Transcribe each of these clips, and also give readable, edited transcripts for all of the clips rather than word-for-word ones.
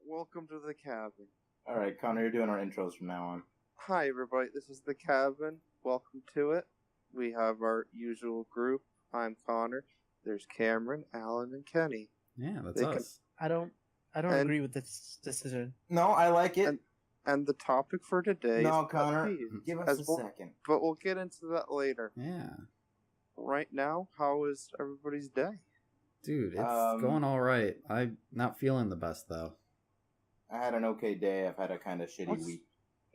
welcome to the cabin. All right, Connor, you're doing our intros from now on. Hi, everybody. This is the cabin. Welcome to it. We have our usual group. I'm Connor. There's Cameron, Alan, and Kenny. Yeah, that's us. I don't agree with this decision. No, I like it. And the topic for today No, is Connor, Petpeeves, give us a second. But we'll get into that later. Yeah. Right now, how is everybody's day? Dude, it's going all right. I'm not feeling the best, though. I had an okay day. I've had a kind of shitty week.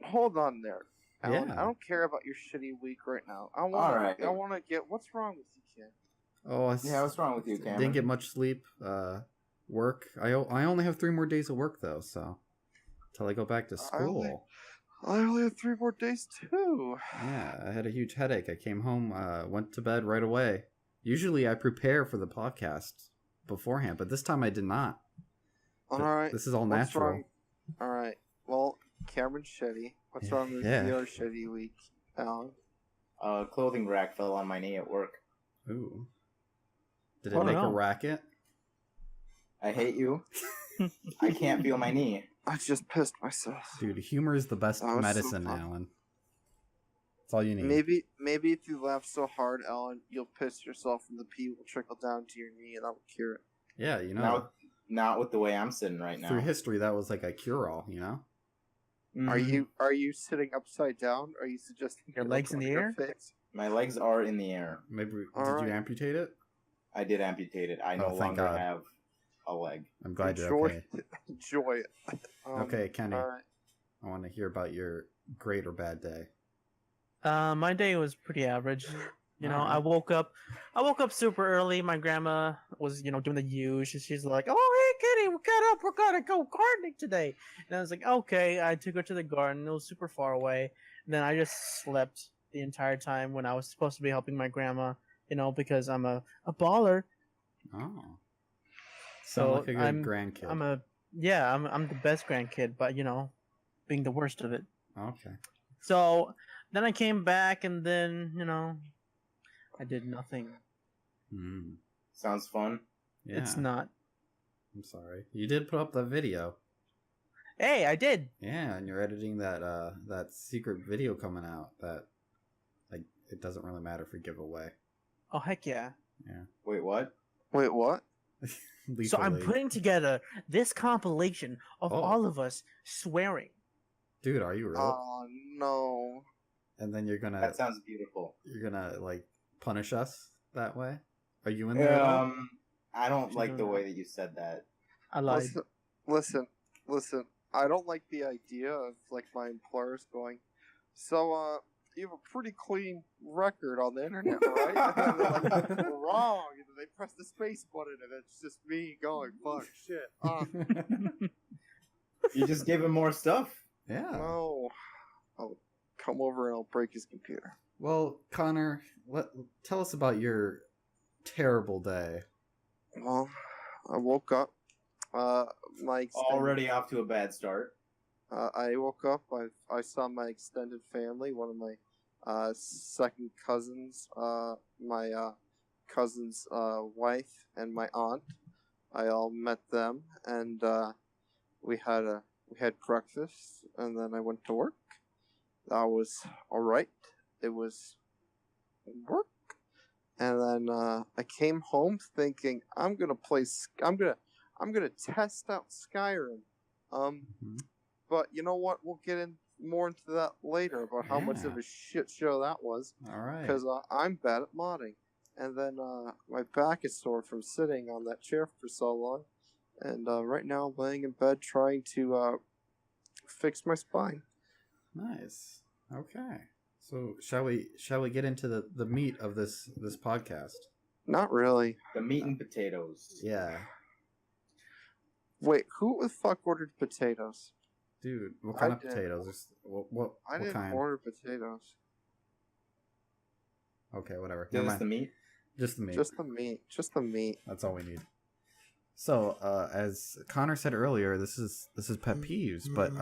Hold on there, Alan. Yeah. I don't care about your shitty week right now. I want to get what's wrong with you, kid. Oh, what's wrong with you, Cameron? Didn't get much sleep. Work. I only have 3 more days of work though, so till I go back to school. I only have 3 more days too. Yeah, I had a huge headache. I came home, went to bed right away. Usually I prepare for the podcast beforehand, but this time I did not. All right. This is all natural. All right. Well, Cameron's shitty. What's wrong with your shitty week, Alan? Clothing rack fell on my knee at work. Ooh. Did it make a racket? I hate you. I can't feel my knee. I just pissed myself. Dude, humor is the best medicine, Alan. That's all you need. Maybe if you laugh so hard, Alan, you'll piss yourself and the pee will trickle down to your knee and that will cure it. Yeah, you know. Not with the way I'm sitting right now. Through history, that was like a cure-all, you know? Mm-hmm. Are you sitting upside down? Are you suggesting your legs in the air? My legs are in the air. Maybe did you amputate it? I did amputate it. I no longer have a leg. I'm glad you're okay. Enjoy it. Okay, Kenny. Right. I want to hear about your great or bad day. My day was pretty average. You know, I woke up super early. My grandma was, doing the usual. She's like, "Oh, hey, Kitty, we got up. We're gonna go gardening today." And I was like, "Okay." I took her to the garden. It was super far away. And then I just slept the entire time when I was supposed to be helping my grandma. Because I'm a baller. Oh. So like a good grandkid. I'm the best grandkid, but being the worst of it. Okay. So then I came back, and then I did nothing. Sounds fun. Yeah. It's not. I'm sorry. You did put up the video. Hey, I did. Yeah, and you're editing that secret video coming out that it doesn't really matter if we give away. Oh heck yeah. Yeah. Wait, what? So I'm putting together this compilation of all of us swearing. Dude, are you real? Oh no. And then you're gonna. That sounds beautiful. You're gonna punish us that way? Are you in there? I don't like the way that you said that. I lied. Listen. I don't like the idea of my employers going, "So you have a pretty clean record on the internet, right?" And they're like, "Wrong." And they press the space button, and it's just me going, "Fuck, shit." You just gave him more stuff. Yeah. No. I'll come over and I'll break his computer. Well, Connor, tell us about your terrible day. Well, I woke up. Already off to a bad start. I woke up. I saw my extended family. One of my second cousins, my cousin's wife, and my aunt. I all met them, and we had breakfast, and then I went to work. That was all right. It was work, and then I came home thinking I'm gonna test out Skyrim. But you know what? We'll get more into that later about how much of a shit show that was. All right. Because I'm bad at modding, and then my back is sore from sitting on that chair for so long, and right now I'm laying in bed trying to fix my spine. Nice. Okay. So shall we get into the meat of this podcast? Not really. The meat and potatoes. Yeah. Wait, who the fuck ordered potatoes? Dude, what kind of potatoes? What I didn't kind? order potatoes. Okay, whatever. Just the meat? Just the meat. Just the meat. That's all we need. So, as Connor said earlier, this is pet peeves, but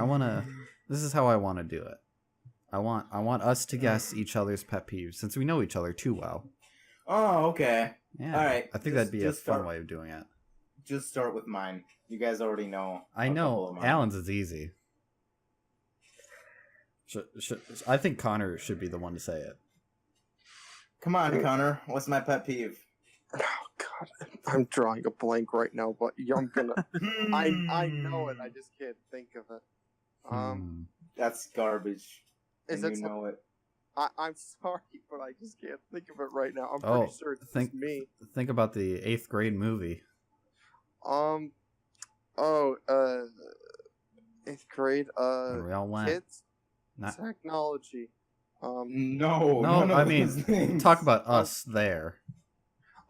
this is how I want to do it. I want us to guess each other's pet peeves since we know each other too well. Oh, okay. Yeah. All right. I think that'd be a fun way of doing it. just start with mine. You guys already know. I a couple know of mine. Alan's is easy. I think Connor should be the one to say it. Come on, Connor. What's my pet peeve? Oh God, I'm drawing a blank right now, but I'm gonna. I know it. I just can't think of it. That's garbage. Is And it? you know it. I'm sorry, but I just can't think of it right now. I'm Oh, pretty sure it's just me. Think about the 8th grade movie. Oh, 8th grade. When we all went. Kids. Not, Technology. No, I mean, talk about us there.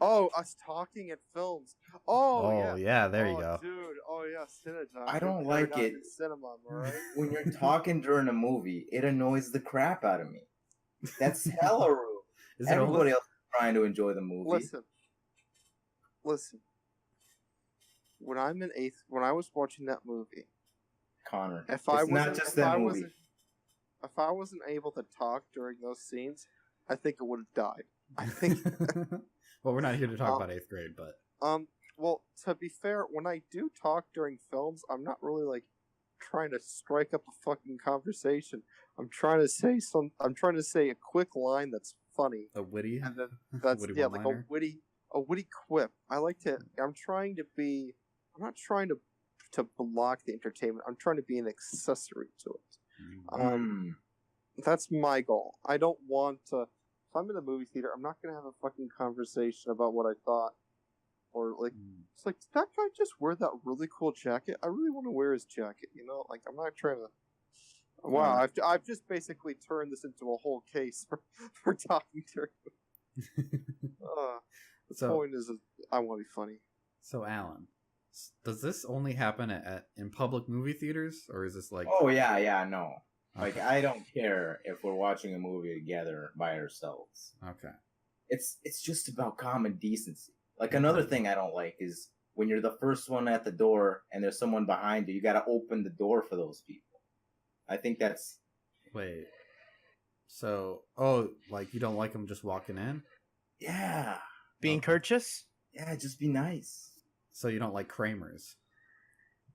Oh, us talking at films. Oh yeah, there you go. Dude, oh yeah, Cinetime. I don't like it. Cinema, right? When you're talking during a movie, it annoys the crap out of me. That's hella rude. Everybody else is trying to enjoy the movie. Listen. When I was watching that movie, Connor, if I wasn't able to talk during those scenes, I think I would have died. I think. Well, we're not here to talk about 8th grade, but. Well, to be fair, when I do talk during films, I'm not really like trying to strike up a fucking conversation. I'm trying to say a quick line that's funny. A witty. And then that's witty like a witty quip. I'm not trying to block the entertainment. I'm trying to be an accessory to it. That's my goal. I don't want to. If I'm in a movie theater, I'm not gonna have a fucking conversation about what I thought, or like, it's like, did that guy just wear that really cool jacket? I really want to wear his jacket. You know, like I'm not trying to. Wow, I've just basically turned this into a whole case for talking to. The point is, I want to be funny. So, Alan, does this only happen in public movie theaters, or is this like? Oh yeah, no. Like, I don't care if we're watching a movie together by ourselves. Okay. It's just about common decency. Like, another thing I don't like is when you're the first one at the door and there's someone behind you, you gotta open the door for those people. I think that's... Wait. So, like, you don't like them just walking in? Yeah. Being courteous? Yeah, just be nice. So you don't like Kramers?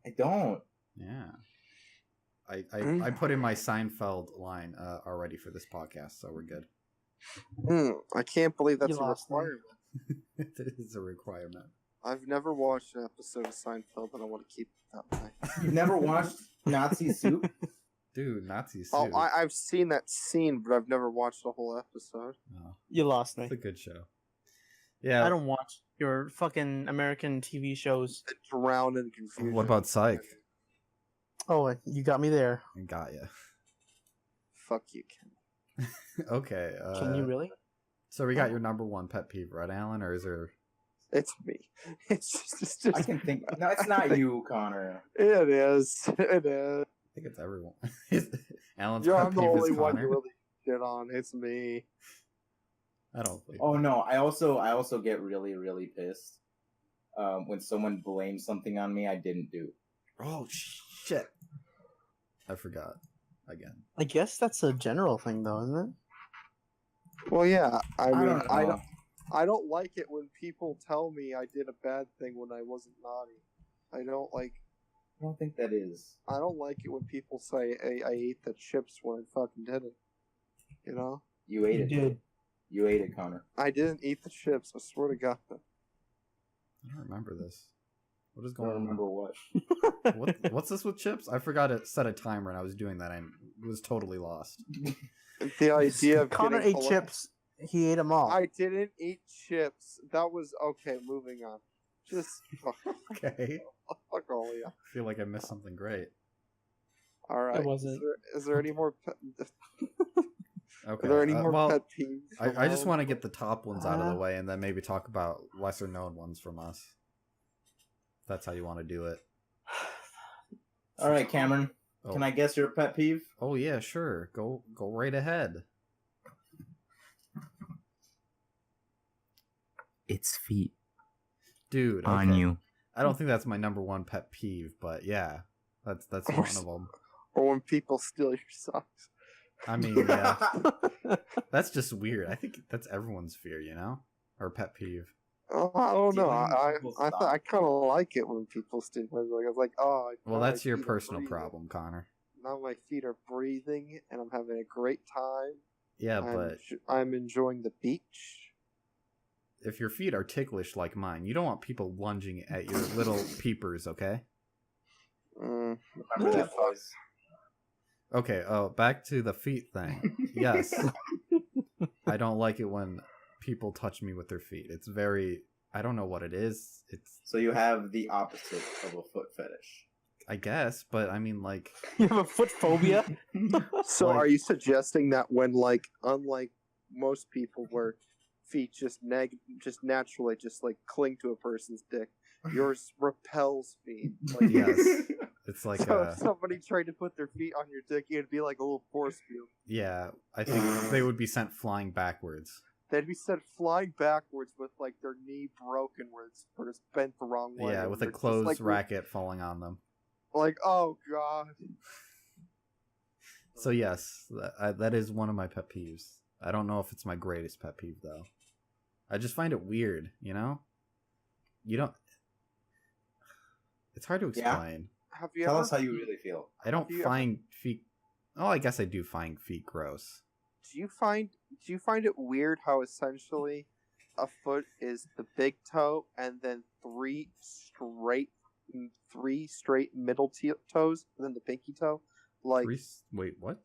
I don't. Yeah. I put in my Seinfeld line already for this podcast, so we're good. I can't believe that's a requirement. It is a requirement. I've never watched an episode of Seinfeld, and I want to keep it that way. You've never watched Nazi Soup? Dude, Nazi Soup. Oh, I've seen that scene, but I've never watched the whole episode. Oh, you lost me. It's a good show. Yeah. I don't watch your fucking American TV shows. Drowned in confusion. What about Psych? Oh, you got me there. I got you. Fuck you, Ken. Okay. Can you really? So we got your number one pet peeve, right, Alan? Or is there... It's me. It's just I can think... No, it's not you, Connor. It is. It is. I think it's everyone. Alan's You're pet the peeve only is one Connor. you really shit on. It's me. I don't think... Oh, no. I also get really, really pissed when someone blames something on me I didn't do. Oh, shit. I forgot. Again. I guess that's a general thing, though, isn't it? Well, yeah. I mean, don't I don't like it when people tell me I did a bad thing when I wasn't naughty. I don't think that is. I don't like it when people say, "Hey, I ate the chips" when I fucking didn't. You know? You ate You it. did. You ate it, Connor. I didn't eat the chips. I swear to God. I don't remember this. What is I don't going on? remember what. What's this with chips? I forgot to set a timer and I was doing that. I was totally lost. The idea of Connor getting ate chips. He ate them all. I didn't eat chips. That was okay. Moving on. Just Okay. fuck all of you. I feel like I missed something great. All right. It wasn't. Is there any more? Okay. Are there any more well, pet peeves? I just want to get the top ones out of the way and then maybe talk about lesser known ones from us. If that's how you want to do it. All right, Cameron. Oh. Can I guess your pet peeve? Oh yeah, sure. Go right ahead. It's feet Dude, on okay. you. I don't think that's my number one pet peeve, but yeah. That's one of them. Or when people steal your socks. I mean, yeah. That's just weird. I think that's everyone's fear, you know? Or pet peeve. I don't know. Stealing people's I socks. kind of like it when people steal my like. I was like, oh. Well, now my that's your feet are personal breathing. problem, Connor. Now my feet are breathing, and I'm having a great time. Yeah, but I'm enjoying the beach. if your feet are ticklish like mine, you don't want people lunging at your little peepers, okay? Mm. Remember that, boys. Okay, back to the feet thing. Yes. I don't like it when people touch me with their feet. It's very... I don't know what it is. It's... So you have the opposite of a foot fetish. I guess, but I mean, like... You have a foot phobia? So Like- are you suggesting that when, like, unlike most people where feet just naturally just, like, cling to a person's dick, yours repels feet? Like, Yes. It's like so if somebody tried to put their feet on your dick, it'd be like a little force field. Yeah, I think they would be sent flying backwards. They'd be sent flying backwards with, like, their knee broken where it's bent the wrong way. Yeah, and with a they're just, clothes like, racket falling on them. Like, oh, God. So yes, that is one of my pet peeves. I don't know if it's my greatest pet peeve, though. I just find it weird, you know? You don't... It's hard to Yeah. explain. Have you Tell ever us how you really feel. I don't you find feet... Oh, I guess I do find feet gross. Do you find it weird how essentially a foot is the big toe and then three straight middle toes and then the pinky toe? Like, Wait, what?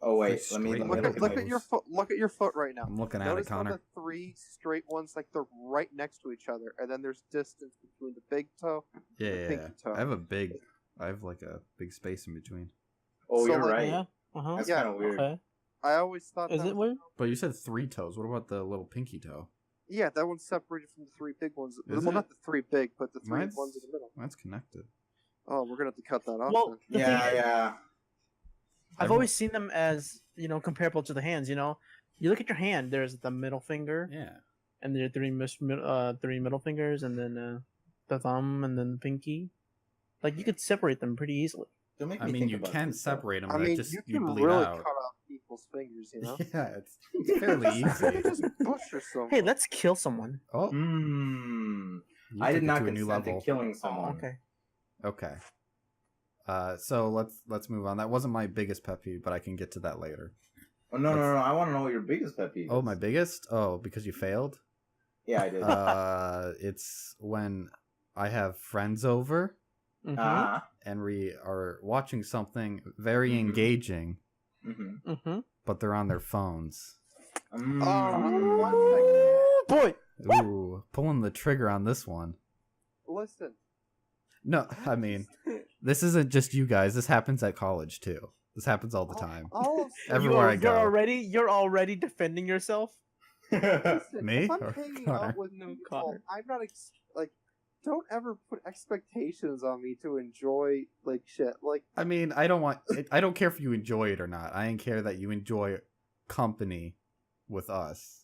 Oh wait, Three let me straight look middle look at your toes. foot. Look at your foot right now. I'm looking at Notice it, how Connor. the three straight ones, like they're right next to each other, and then there's distance between the big toe and the Yeah. pinky toe. I have like a big space in between. Oh, So, you're like, right. Yeah. Uh-huh. That's Yeah, kind of weird. Okay. I always thought Is that it was- weird? But you said 3 toes. What about the little pinky toe? Yeah, that one's separated from the three big ones. Is Well, it? not the three big, but the three Mine's- ones in the middle. Mine's connected. Oh, we're gonna have to cut that off. Well, then. the Yeah, thing is, yeah. I've always seen them as, comparable to the hands, You look at your hand, there's the middle finger, Yeah. and there are three middle fingers, and then the thumb, and then the pinky. Like, you could separate them pretty easily. Don't make I me mean, think you about can this, though. separate them, I but mean, just you you can bleed really out. cut off people's fingers, you know. Yeah, it's fairly You easy. just butcher someone. Hey, let's kill someone. Oh, Hmm. you I took did it not to a new consent to level. killing someone. Okay. Okay. So let's move on. That wasn't my biggest pet peeve, but I can get to that later. Oh, no. I want to know what your biggest pet peeve is. Oh, my biggest? Oh, because you failed? Yeah, I did. It's when I have friends over Mm-hmm. and we are watching something very Mhm. engaging, Mm-hmm. Mm-hmm. but they're on their phones. Oh, boy! Ooh, pulling the trigger on this one. Listen. No, I mean, this isn't just you guys. This happens at college too. This happens all the time. All of Everywhere I go. You're already defending yourself? Listen, Me if I'm or hanging Connor? out with new people, Connor. I'm not don't ever put expectations on me to enjoy like shit. Like, I mean, I don't care if you enjoy it or not. I care that you enjoy company with us.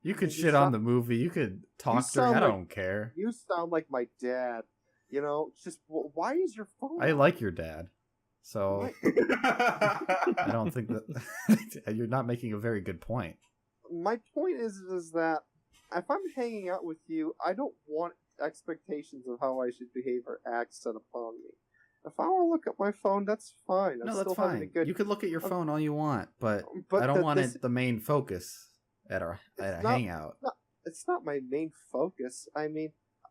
You could You shit on sound- the movie. You could talk during. sound I like- don't care. you sound like my dad. You know, just why is your phone? I like your dad, so My, I don't think that you're not making a very good point. my point is that if I'm hanging out with you, I don't want expectations of how I should behave or act set upon me. If I want to look at my phone, that's fine. I'm No, still that's having a fine. good. You could look at your phone all you want, but but I don't the- want this- it the main focus at a It's not- hangout. It's not my main focus. I mean,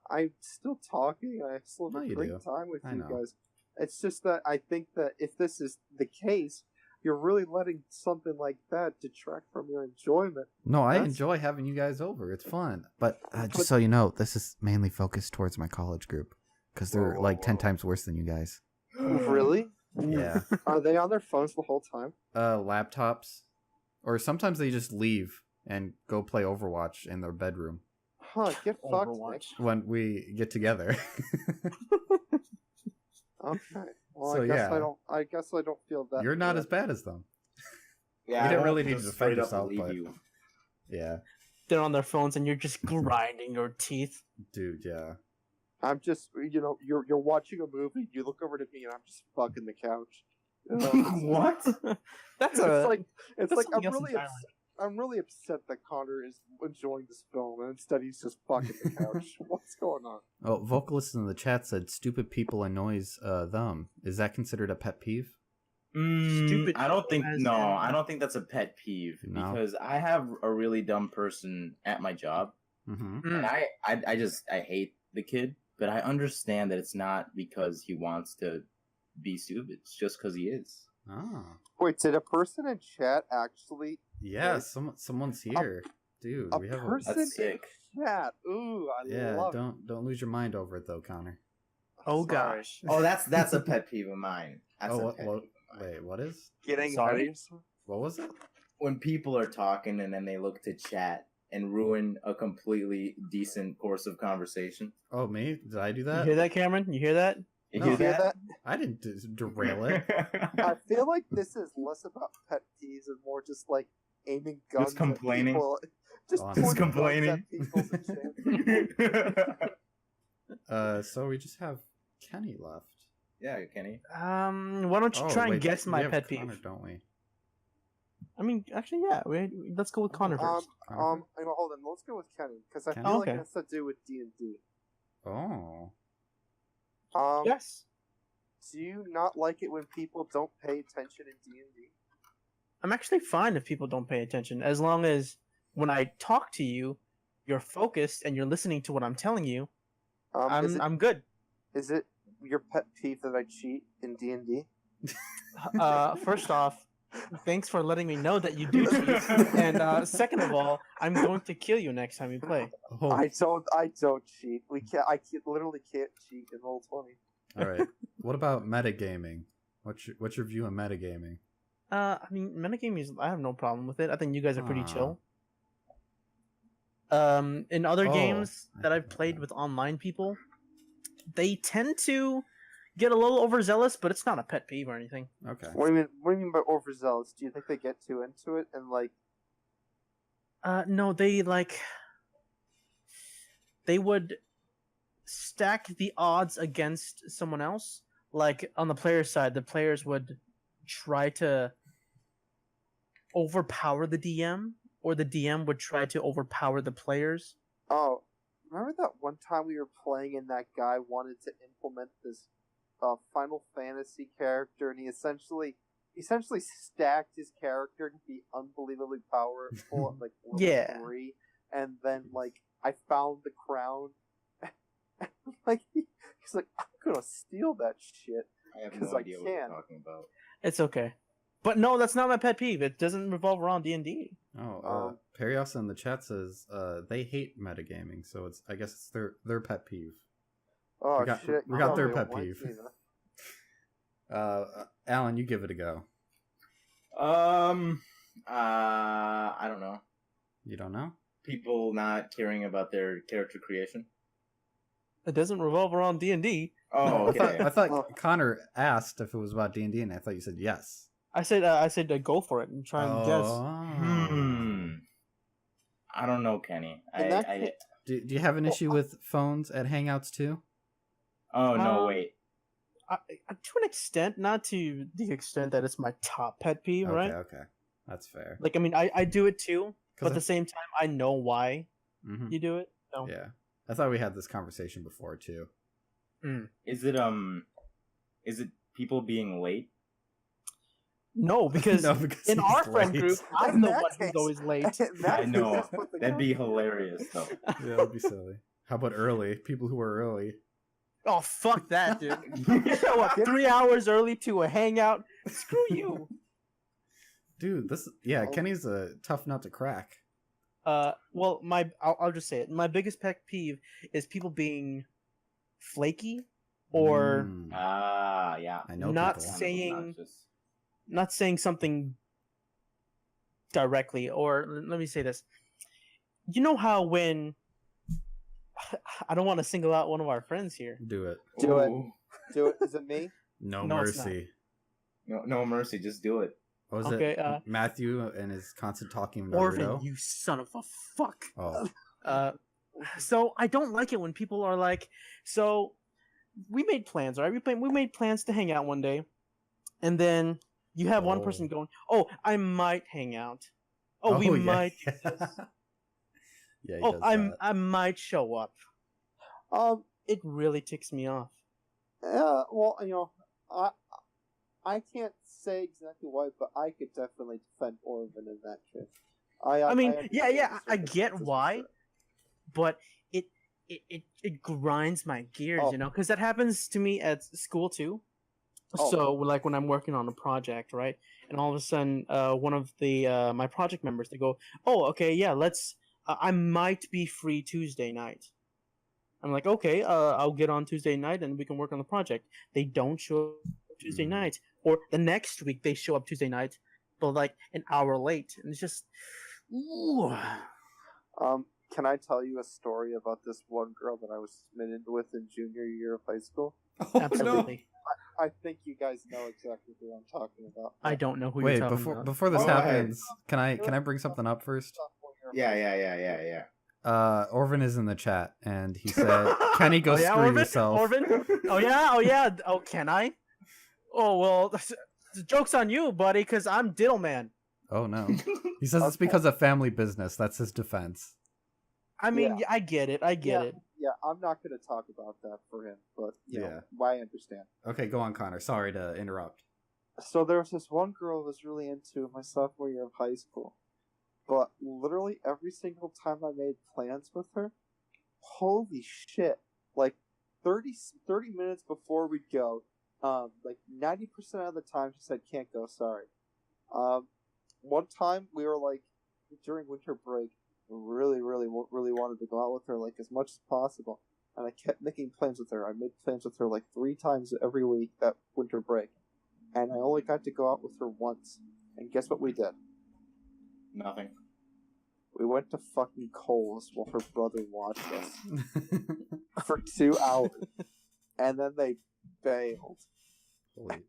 I'm still talking. I still have No, a you great do. time with I you know. guys. It's just that I think that if this is the case, you're really letting something like that detract from your enjoyment. No, I That's- enjoy having you guys over. It's fun. But But- just so you know, this is mainly focused towards my college group because they're Whoa, like 10 whoa. times worse than you guys. Really? Yeah. Are they on their phones the whole time? Laptops, or sometimes they just leave and go play Overwatch in their bedroom Huh? Get fucked. Nick. Overwatch. when we get together. Okay. Well, So, I guess yeah. I guess I don't feel that. You're not bad. as bad as them. Yeah, You I didn't won't really need just to defend straight up yourself, believe but- you. Yeah, They're on their phones, and you're just grinding your teeth. dude. Yeah. I'm just, you're watching a movie. You look over to me, and I'm just fucking the couch. You know, What? That's it's like that's I'm something else really entirely. I'm really upset that Connor is enjoying this film and instead he's just fucking the couch. What's going on? Oh, vocalist in the chat said stupid people annoys them. Is that considered a pet peeve? Stupid I don't people think as no. in- I don't think that's a pet peeve No. because I have a really dumb person at my job, Mm-hmm. and I hate the kid, but I understand that it's not because he wants to be stupid. It's just because he is. Oh. Wait, did a person in chat actually? Yeah, Wait. someone's here. Dude, A we have person That's in sick. chat. Ooh, I Yeah, love it. don't lose your mind over it though, Connor. Oh Sorry. gosh. Oh, that's a pet peeve of mine. That's Oh, a what- pet what- peeve of mine. Wait, what is? Getting Sorry? ahead of yourself? What was it? When people are talking and then they look to chat and ruin a completely decent course of conversation. Oh, me? Did I do You that? hear that, Cameron? You hear that? You No. You hear hear that? I didn't derail it. I feel like this is less about pet peeves and more just like aiming guns complaining. at people. Just Oh, I'm pointing just complaining. guns at people and shit. So we just have Kenny left. Yeah, Kenny. Why don't you Oh, try and wait, guess we my have pet Connor, peeve? don't we? I mean, actually, yeah. Let's go with Connor first. Hold on. Let's go with Kenny because I Kenny? feel Okay. like it has to do with D&D. Oh. Yes. Do you not like it when people don't pay attention in D&D? I'm actually fine if people don't pay attention, as long as when I talk to you, you're focused and you're listening to what I'm telling you. I'm good. Is it your pet peeve that I cheat in D&D? First off, thanks for letting me know that you do cheat. And second of all, I'm going to kill you next time you play. Oh. I don't cheat. Literally can't cheat in Roll20. All right. What about metagaming? What's your view on metagaming? I mean, metagaming is. I have no problem with it. I think you guys are pretty Aw. chill. In other Oh, games that I've played with online people, they tend to get a little overzealous, but it's not a pet peeve or anything. Okay. What do you mean by overzealous? Do you think they get too into it and like? No, they would stack the odds against someone else. Like on the player side, the players would try to overpower the DM, or the DM would try to overpower the players. Oh, remember that one time we were playing and that guy wanted to implement this Final Fantasy character, and he essentially stacked his character to be unbelievably powerful at like level Yeah. 3, and then like I found the crown. Like he's like, I'm gonna steal that shit. I have 'Cause no I idea what you're can. talking about. It's okay, but no, that's not my pet peeve. It doesn't revolve around D&D. Oh, Perios in the chat says they hate metagaming, so I guess it's their pet peeve. Oh We got- shit! we got their you pet probably peeve. like me, huh? Alan, you give it a go. I don't know. You don't know? People not caring about their character creation. It doesn't revolve around D&D. Oh, okay. I thought Oh. Connor asked if it was about D&D, and I thought you said yes. I said go for it and try and guess. I don't know, Kenny. In that I case- Do you have an issue with phones at Hangouts too? Oh no, Um, wait. To an extent, not to the extent that it's my top pet peeve, right? Okay. That's fair. Like, I mean, I do it too, but at the 'Cause same time, I know why Mhm. you do it. So. Yeah. I thought we had this conversation before too. Is it people being late? No, because No, because in he's our friend late. group, I'm In the that one who's case- always late. In that I case, know. just put the That'd be couch. hilarious though. Yeah, that'd be silly. How about early? People who are early. Oh, fuck that, dude. You show up 3 hours early to a hangout. Screw you. Dude, Oh. Kenny's a tough nut to crack. Well, I'll just say it. My biggest pet peeve is people being flaky or Mm, Yeah. I know not people. saying- Obnoxious. not saying something directly. Or let me say this. You know how when I don't want to single out one of our friends here. Do it. Do it. Ooh. Do it. Is it me? No, No, it's not. mercy. No mercy. Just do it. What was Okay, it? Matthew and his constant talking about Orphan, Naruto? you son of a fuck. Oh, So I don't like it when people are like, so we made plans, right? We made plans to hang out one day, and then you have one person Oh. going, "Oh, I might hang out." Oh, we yeah. might do this. Yeah, he Oh, does I might show up. Um, It really ticks me off. well, I I can't say exactly why, but I could definitely defend Orvin in that case. I mean, understand yeah, the I get circumstances for why, sure. but it grinds my gears, Oh. you know, because that happens to me at school too. Oh. So, like when I'm working on a project, right, and all of a sudden, one of the my project members, they go, "Oh, okay, yeah, let's. I might be free Tuesday night." I'm like, "Okay, I'll get on Tuesday night and we can work on the project." They don't show up Tuesday night, or the next week they show up Tuesday night, but like an hour late, and it's just, ooh. Can I tell you a story about this one girl that I was smitten with in junior year of high school? Oh, Absolutely. I think you guys know exactly who I'm talking about. I don't know who Wait, you're talking about. before this Go ahead. happens, can I bring something up first? Yeah. Orvin is in the chat, and he said, "Can he go Oh, yeah, screw Orvin? yourself?" Orvin? Oh yeah. Oh, can I? Oh well, the joke's on you, buddy, because I'm Diddle Man. Oh no. He says it's Okay. because of family business. That's his defense. I mean, I get it. I get it. Yeah, I'm not going to talk about that for him, but you Yeah. know, I understand. Okay, go on, Connor. Sorry to interrupt. So there was this one girl I was really into my sophomore year of high school, but literally every single time I made plans with her, holy shit, like 30 minutes before we'd go, like 90% of the time she said, "Can't go, sorry." One time we were like, during winter break, really wanted to go out with her like as much as possible, and I kept making plans with her. I made plans with her like 3 times every week that winter break, and I only got to go out with her once. And guess what we did? Nothing. We went to fucking Kohl's while her brother watched us for 2 hours, and then they bailed. Holy,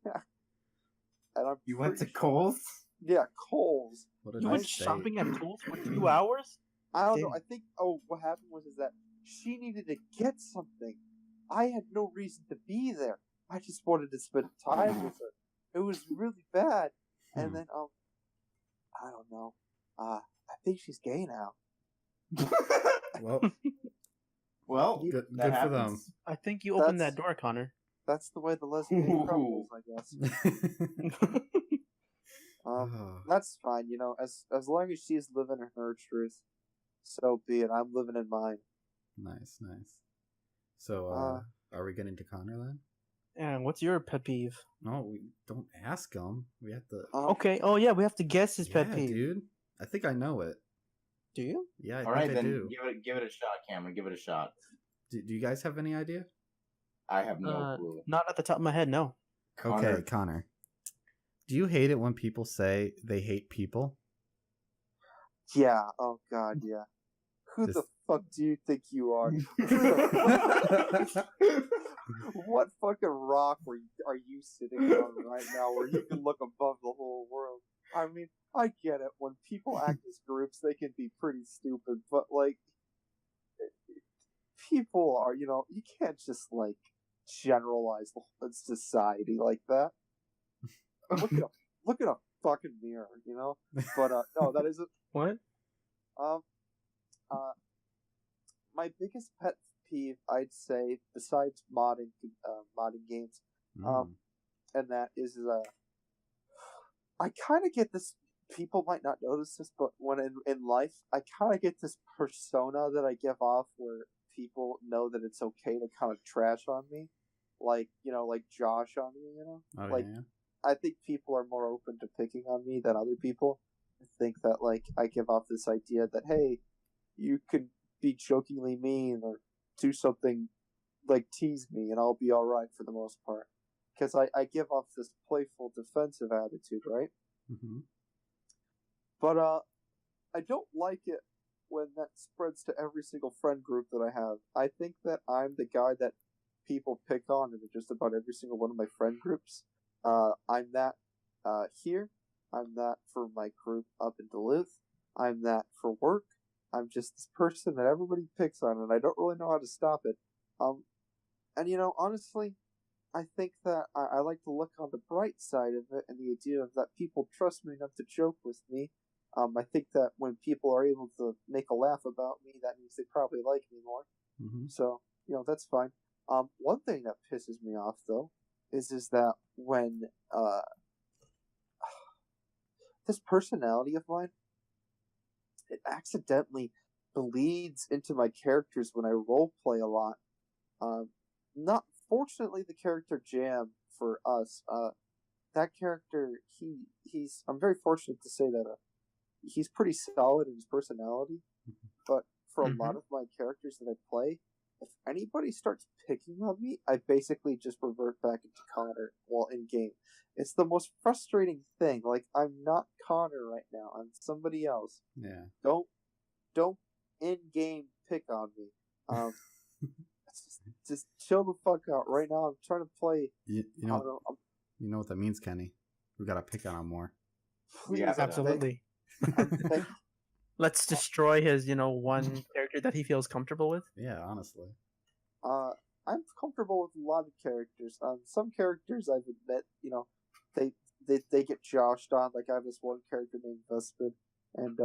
And I'm You went to pretty sure- Kohl's? Yeah, Kohl's. what a You nice went date. shopping at Kohl's for 2 hours? I don't know. Damn. I think. Oh, what happened was that she needed to get something. I had no reason to be there. I just wanted to spend time with her. It was really bad. And then I don't know. I think she's gay now. Well, Well, good that for them. happens. I think you opened That's- that door, Connor. That's the way the lesbian crumbles, I guess. That's fine. You know, as long as she's living in her truth, so be it. I'm living in mine. Nice. So, are we getting to Connor then? And what's your pet peeve? No, we don't ask him. We have to. Okay. Oh yeah, we have to guess his pet Yeah, peeve. dude. I think I know it. Do you? Yeah, I All right, think I then do. give it a shot, Cameron. Give it a shot. Do you guys have any idea? I have no clue. Not at the top of my head, no. Okay, Connor. Do you hate it when people say they hate people? Yeah. Oh God. Yeah. Who the Just- fuck do you think you are? What fucking rock are you sitting on right now where you can look above the whole world? I mean, I get it. When people act as groups, they can be pretty stupid, but like, people are, you can't just like generalize the whole society like that. Look at a fucking mirror, you know? But no, that isn't. What? My biggest pet peeve, I'd say, besides modding games, and that is I kind of get this. People might not notice this, but when in life, I kind of get this persona that I give off where people know that it's okay to kind of trash on me, like Josh on me, Oh, like yeah. I think people are more open to picking on me than other people. I think that like I give off this idea that hey, you can be jokingly mean or do something like tease me and I'll be alright for the most part. Because I give off this playful defensive attitude, right? Mm-hmm. But I don't like it when that spreads to every single friend group that I have. I think that I'm the guy that people pick on in just about every single one of my friend groups. I'm that here. I'm that for my group up in Duluth. I'm that for work. I'm just this person that everybody picks on, and I don't really know how to stop it. And honestly, I think that I like to look on the bright side of it, and the idea of that people trust me enough to joke with me. I think that when people are able to make a laugh about me, that means they probably like me more. Mm-hmm. So, that's fine. One thing that pisses me off though is that when this personality of mine, it accidentally bleeds into my characters when I roleplay a lot. Not fortunately, the character Jam for us. That character, he's. I'm very fortunate to say that he's pretty solid in his personality. But for a lot of my characters that I play, if anybody starts picking on me, I basically just revert back into Connor while in game. It's the most frustrating thing. Like, I'm not Connor right now. I'm somebody else. Yeah. Don't in game pick on me. Just chill the fuck out. Right now, I'm trying to play. You know what that means, Kenny. We gotta pick on him more. Please, Yeah, Absolutely. Let's destroy his, one character that he feels comfortable with. Yeah, honestly. I'm comfortable with a lot of characters. Some characters I've admit, they get joshed on. Like I have this one character named Vespid, and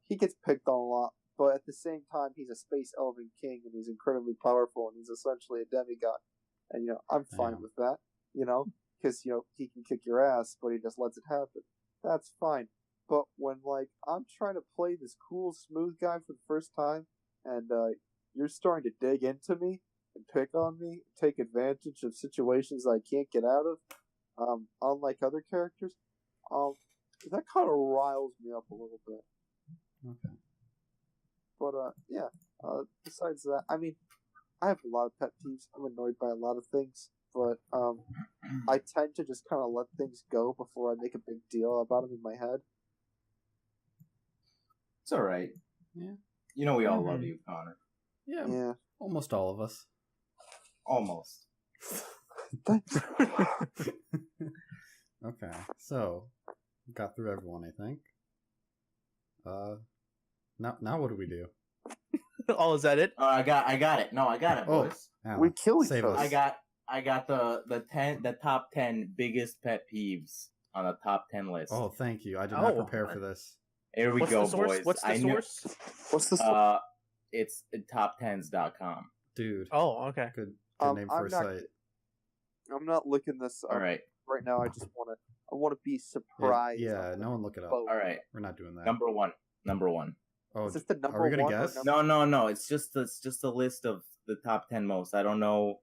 he gets picked on a lot. But at the same time, he's a space elven king, and he's incredibly powerful, and he's essentially a demigod. And I'm fine with that. Because he can kick your ass, but he just lets it happen. That's fine. But when I'm trying to play this cool, smooth guy for the first time, and you're starting to dig into me and pick on me, take advantage of situations I can't get out of, unlike other characters, that kind of riles me up a little bit. Okay. But besides that, I mean, I have a lot of pet peeves. I'm annoyed by a lot of things, but I tend to just kind of let things go before I make a big deal about them in my head. It's all right. Yeah. We all love you, Connor. Yeah. Almost all of us. Almost. Thanks. Okay, so got through everyone, I think. Now what do we do? Oh, is that it? I got it. No, I got it, boys. Alan, We kill each save other. us. I got the top 10 biggest pet peeves on the top 10 list. Oh, thank you. I did not prepare for this. Here we What's go, the source? boys. What's the source? What's the It's top10s.com. Dude. Oh, okay. Good name for a I'm not- site. I'm not looking this up All right. right now. I just want to be surprised. Yeah, no one look it up. Both. All right. We're not doing that. Number one. Oh, Is this the number are we gonna one or guess? number- No. It's just a list of the top 10 most. I don't know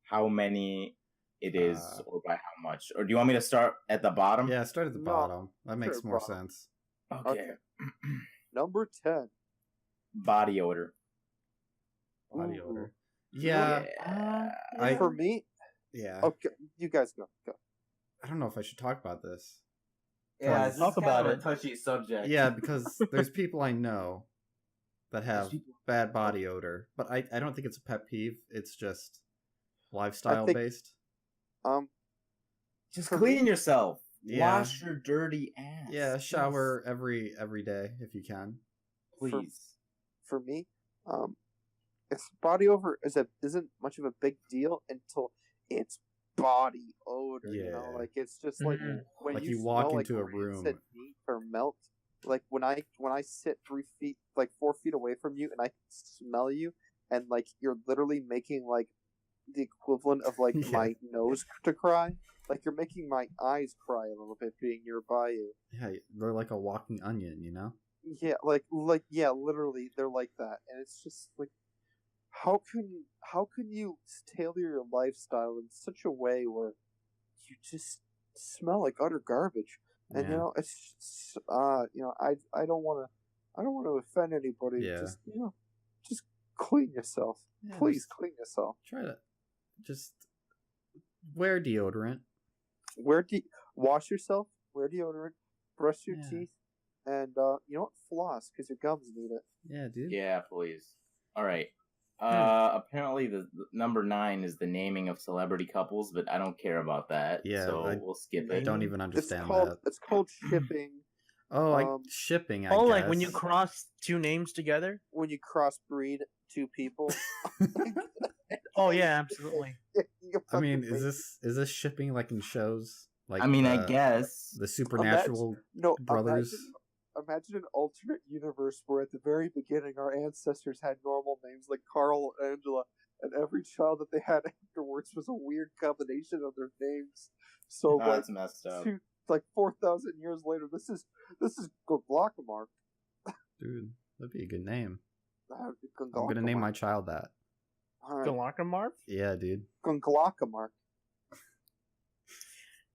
how many it is or by how much. Or do you want me to start at the bottom? Yeah, start at the No, bottom. That makes sure, more bottom. sense. Okay. Number 10. Body odor. Body Ooh. odor. Yeah. For me, Yeah. okay, you guys go. I don't know if I should talk about this. Yeah, Talk this is kind about of it. a touchy subject. Yeah, because there's people I know that have people- bad body odor, but I don't think it's a pet peeve. It's just lifestyle think- based. Just For clean me- yourself. Yeah. Wash your dirty ass. Yeah, shower every day if you can. Please. For me, it's body odor isn't much of a big deal until it's body odor. Yeah. Like it's just like Mhm. when Like you you walk smell, into a rancid room. meat or milk. Like when I sit 4 feet away from you and I smell you, and like you're literally making like the equivalent of like Yeah. my nose to cry. Like you're making my eyes cry a little bit being nearby you. Yeah, they're like a walking onion, you know? Yeah, yeah, literally they're like that, and it's just like, how can you tailor your lifestyle in such a way where you just smell like utter garbage? And Yeah. it's just, I don't want to offend anybody. Yeah. Just clean yourself, Yeah, please just clean yourself. try to just wear deodorant. Wash yourself, wear deodorant, brush your Yeah. teeth, and floss because your gums need it. Yeah, dude. Yeah, please. All right. Apparently, the number 9 is the naming of celebrity couples, but I don't care about that. Yeah, so I- we'll skip I it. don't even understand that. It's called shipping. Oh, shipping, I Oh, guess. like when you cross two names together? When you crossbreed two people. Oh yeah, absolutely. I mean, is this shipping like in shows? Like I mean, I guess. the supernatural brothers. imagine an alternate universe where at the very beginning our ancestors had normal names like Carl and Angela, and every child that they had afterwards was a weird combination of their names. So Oh, that's messed up. 4,000 years later, this is Glockamar. Dude, that'd be a good name. I'm Glockamar. gonna name my child that. All right, Galakamarv? Yeah, dude. Glockamar.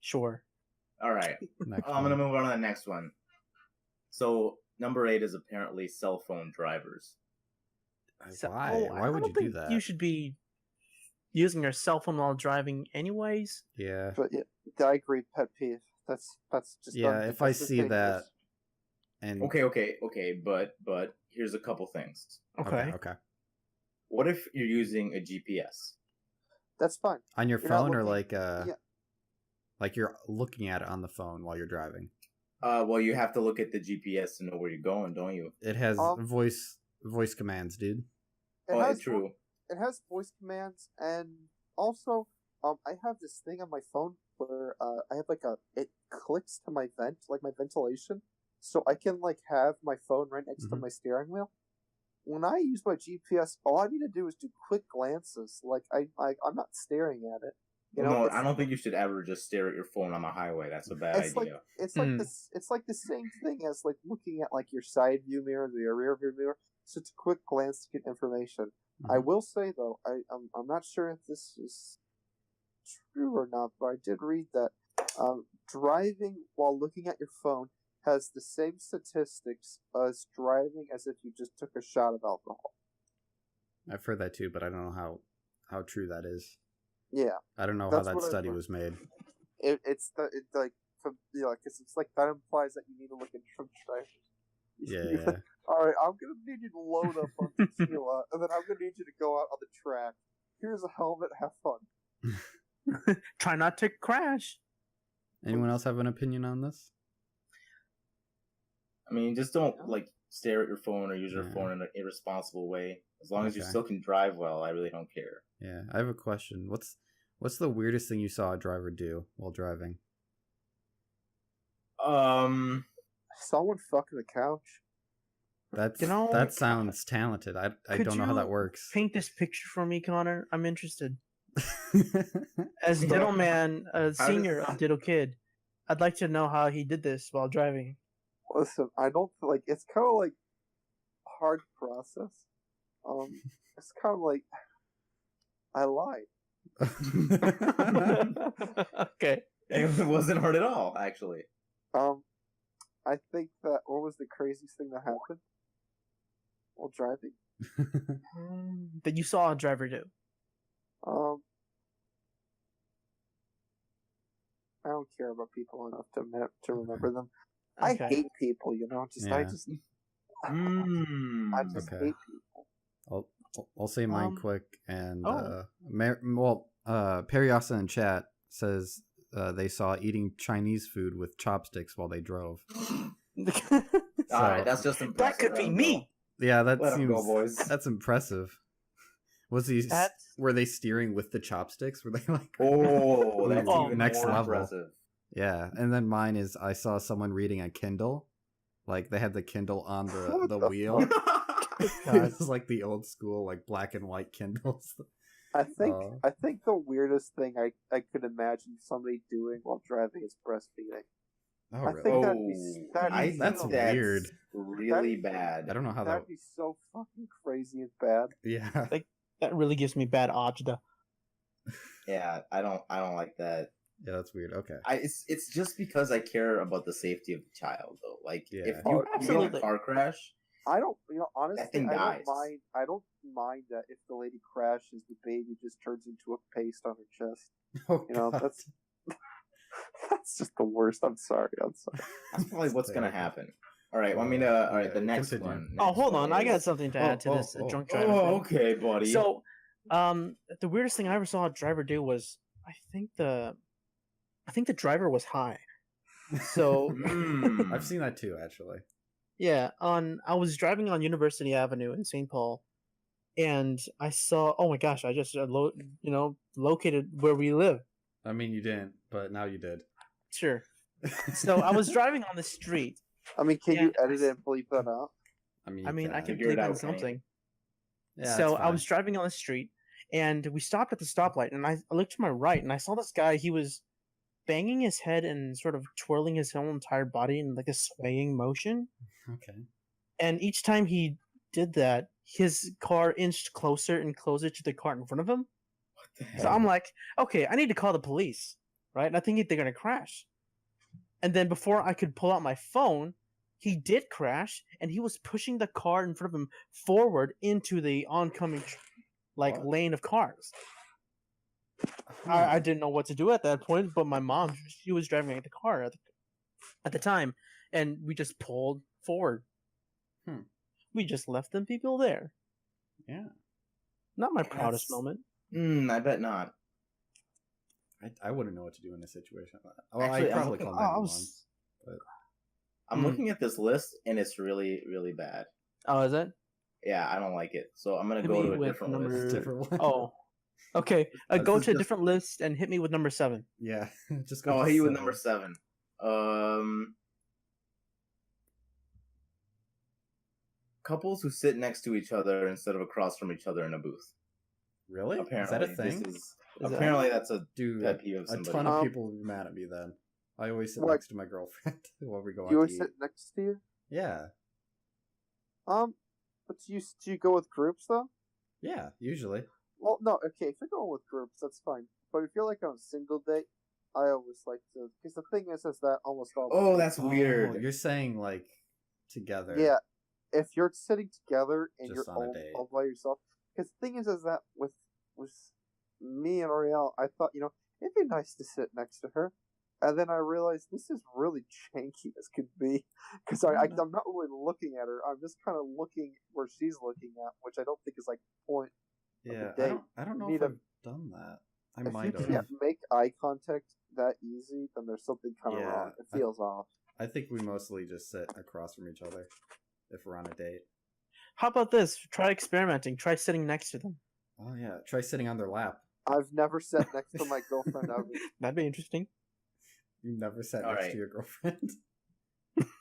Sure. All right. Next I'm gonna one. move on to the next one. So number 8 is apparently cell phone drivers. Why? Why would I you don't do think that? You should be using your cell phone while driving, anyways. Yeah. But yeah, I agree. Pet peeve. That's just Yeah, if I see that, and Okay, but here's a couple things. Okay. okay. What if you're using a GPS? That's fine. On your You're not phone or looking- like you're looking at it on the phone while you're driving. Well, you have to look at the GPS to know where you're going, don't you? It has Um, voice commands, dude. It Oh, has it's true. It has voice commands, and also I have this thing on my phone where I have it clicks to my vent, like my ventilation, so I can have my phone right next to Mhm. my steering wheel. When I use my GPS, all I need to do is do quick glances. I'm not staring at it. No, I don't think you should ever just stare at your phone on a highway. That's a bad It's idea. it's like the same thing as looking at your side view mirror or your rear view mirror. So it's a quick glance to get information. I will say though, I'm not sure if this is true or not, but I did read that driving while looking at your phone has the same statistics as driving as if you just took a shot of alcohol. I've heard that too, but I don't know how true that is. Yeah, I don't know That's how that what I've study heard. was made. because it's like that implies that you need to look at drunk drivers. Yeah. All right, I'm gonna need you to load up on tequila, and then I'm gonna need you to go out on the track. Here's a helmet. Have fun. Try not to crash. Anyone else have an opinion on this? I mean, just don't stare at your phone or use your Yeah. phone in an irresponsible way. As long as you Okay. still can drive well, I really don't care. Yeah, I have a question. What's the weirdest thing you saw a driver do while driving? Someone fucking the couch. That's Oh my that God. sounds talented. I Could don't know how that you works. Paint this picture for me, Connor. I'm interested. As Diddle Man, senior of Diddle Kid, I'd like to know how he did this while driving. Listen, I don't it's kind of hard process. It's kind of I lied. Okay. It wasn't hard at all, actually. I think that what was the craziest thing that happened while driving? That you saw a driver do. I don't care about people enough to remember them. Okay. I hate people, Yeah. I just Okay. hate people. I'll say mine Um, quick. And oh. Periasa in chat says they saw eating Chinese food with chopsticks while they drove. All right, that's just impressive. That could be me. Yeah, that Let 'em seems go, boys. that's impressive. Were they steering with the chopsticks? Were they Oh, that's Oh, even next more level. impressive. Yeah, and then mine is I saw someone reading a Kindle. Like they had the Kindle on What the the wheel. It was like the old school black and white Kindles. I think the weirdest thing I could imagine somebody doing while driving is breastfeeding. Oh, I really? think That's so weird. Really That'd- bad. I don't know how that. That'd be so fucking crazy and bad. Yeah. That really gives me bad ajda. Yeah, I don't like that. Yeah, that's weird. Okay. It's just because I care about the safety of the child, though. Like, Yeah. if Oh, you get in a absolutely. car crash, I don't, honestly, thing I dies. don't mind. I don't mind that if the lady crashes, the baby just turns into a paste on her chest. Oh, That's that's just the worst. I'm sorry. that's probably what's gonna terrible. happen. All right, want me to? All right, the next Continue. one. Oh, next hold one on. I got is- something to add to this drunk driver Oh, thing. okay, buddy. So, the weirdest thing I ever saw a driver do was I think the driver was high. So Mm. I've seen that too, actually. yeah, I was driving on University Avenue in St. Paul, and I saw. Oh my gosh! I just located where we live. I mean, you didn't, but now you did. Sure. So I was driving on the street, I mean, can Yeah, you edit it and bleep that out? I mean, I mean, I can Figure it bleep in out, Kenny. something. Yeah, So it's I was fine. driving on the street, and we stopped at the stoplight, and I looked to my right, and I saw this guy. He was banging his head and sort of twirling his whole entire body in like a swaying motion. Okay. And each time he did that, his car inched closer and closer to the car in front of him. What the So hell? I'm like, okay, I need to call the police, right? And I think they're gonna crash. And then before I could pull out my phone, he did crash, and he was pushing the car in front of him forward into the oncoming What? lane of cars. Huh. I didn't know what to do at that point, but my mom, she was driving the car at the time, and we just pulled forward. We just left them people there. Yeah. Not my proudest That's- moment. I bet not. I wouldn't know what to do in a situation like that. Well, Actually, I'd I'm probably looking- call 911. I'm looking at this list, and it's really, really bad. Oh, is it? Yeah, I don't like it. So I'm gonna Hit go me to a with different number- list. Different one. Oh, okay. This Go is to a just- different list and hit me with number 7. Yeah. Just go. I'll to hit you with 7. number 7. Couples who sit next to each other instead of across from each other in a booth. Really? Apparently, is that a thing? Is that- apparently that's a Dude, pet peeve of a somebody. ton of people would be mad at me then. I always sit What? next to my girlfriend while we go out You to always eat. sit next to you. Yeah. But do you go with groups though? Yeah, usually. Well, no. Okay, if you're going with groups, that's fine. But if you're like on a single date, I always like to. Because the thing is that almost all. Oh, that's Oh, weird. you're saying like together. Yeah, if you're sitting together and Just you're on a date. all by yourself, because the thing is that with me and Ariel, I thought it'd be nice to sit next to her, and then I realized this is really janky as could be, because I'm not really looking at her. I'm just kind of looking where she's looking at, which I don't think is like the point. Yeah, date. I don't know Need if a- I've done that. I If you might have. can't make eye contact that easy, then there's something kind of Yeah, wrong. It feels off. I think we mostly just sit across from each other if we're on a date. How about this? Try experimenting. Try sitting next to them. Oh yeah, try sitting on their lap. I've never sat next to my girlfriend ever. That'd be interesting. You never sat All next right. to your girlfriend.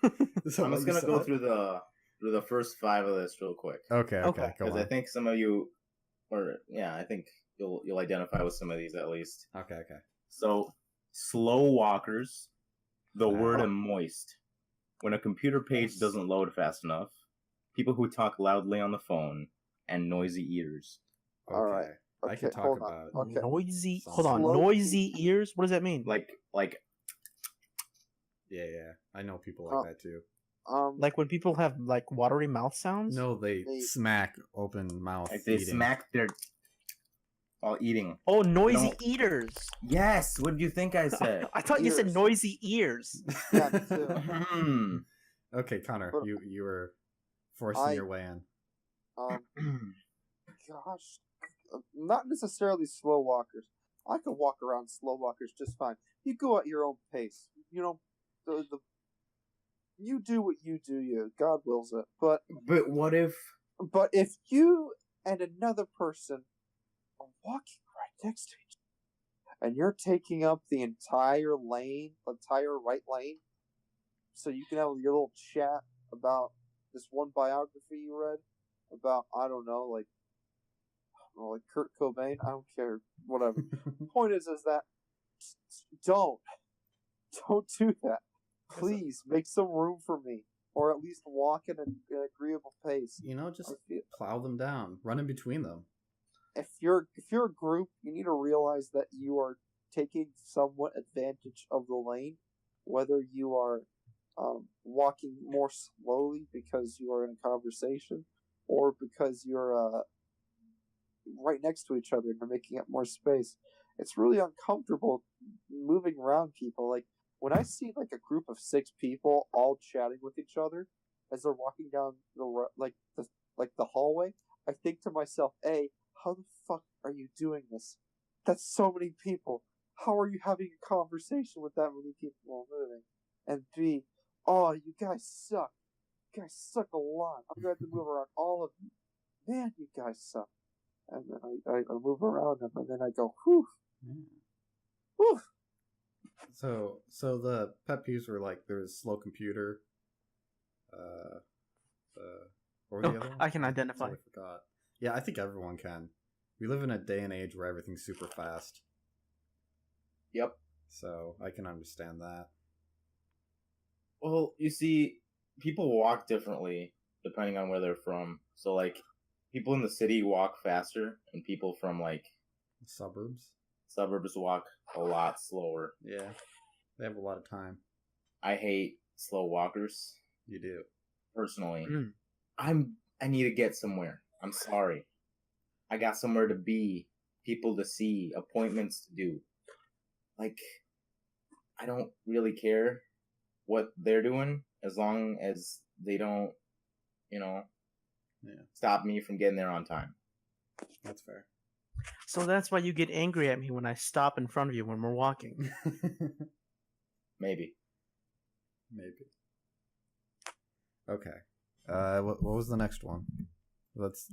I'm just gonna go through the first 5 of this real quick. Okay, Okay. go Because on. I think some of you, I think you'll identify with some of these at least. Okay. So, slow walkers, the word Oh. and moist. When a computer page doesn't load fast enough, people who talk loudly on the phone, and noisy ears. Okay. All right. I can Okay, talk hold on. about. Okay. Noisy. Sounds Hold on. slow. Noisy ears. What does that mean? Like Yeah. I know people Oh. like that too. Like when people have like watery mouth sounds. No, they They- smack open mouth. they eating. smack their while eating. Oh, noisy No. eaters. Yes. What do you think I said? I thought you said Ears. noisy ears. Yeah, me too. Hmm. Okay, Connor, But- you were forcing I- your way in. Gosh, not necessarily slow walkers. I could walk around slow walkers just fine. You go at your own pace. You do what you do. You God wills it. But But what if? if you and another person are walking right next to each other, and you're taking up the entire right lane, so you can have your little chat about this one biography you read about, I don't know, like Kurt Cobain. I don't care, whatever. Point is that don't do that. Please make some room for me, or at least walk at an agreeable pace. Just I feel- plow them down, run in between them. if you're a group, you need to realize that you are taking somewhat advantage of the lane, whether you are walking more slowly because you are in a conversation, or because you're right next to each other and you're making up more space. It's really uncomfortable moving around people. Like when I see like a group of 6 people all chatting with each other as they're walking down the hallway, I think to myself, A, how the fuck are you doing this? That's so many people. How are you having a conversation with that many people while moving? And B, oh, you guys suck. You guys suck a lot. I'm going to have to move around all of you. Man, you guys suck. And then I move around them, and then I go, whew, whew. So the pet peeves were like there was slow computer, what were the Oh, other ones? I can identify. Totally forgot. Yeah, I think everyone can. We live in a day and age where everything's super fast, Yep. so I can understand that. Well, you see, people walk differently depending on where they're from. So, like, people in the city walk faster, and people from, like, Suburbs. suburbs walk a lot slower. Yeah, they have a lot of time. I hate slow walkers, You do. personally. Mm. I need to get somewhere. I'm sorry. I got somewhere to be, people to see, appointments to do. Like, I don't really care what they're doing as long as they don't, Yeah. stop me from getting there on time. That's fair. So that's why you get angry at me when I stop in front of you when we're walking. Maybe. Maybe. Okay. What was the next one? Let's.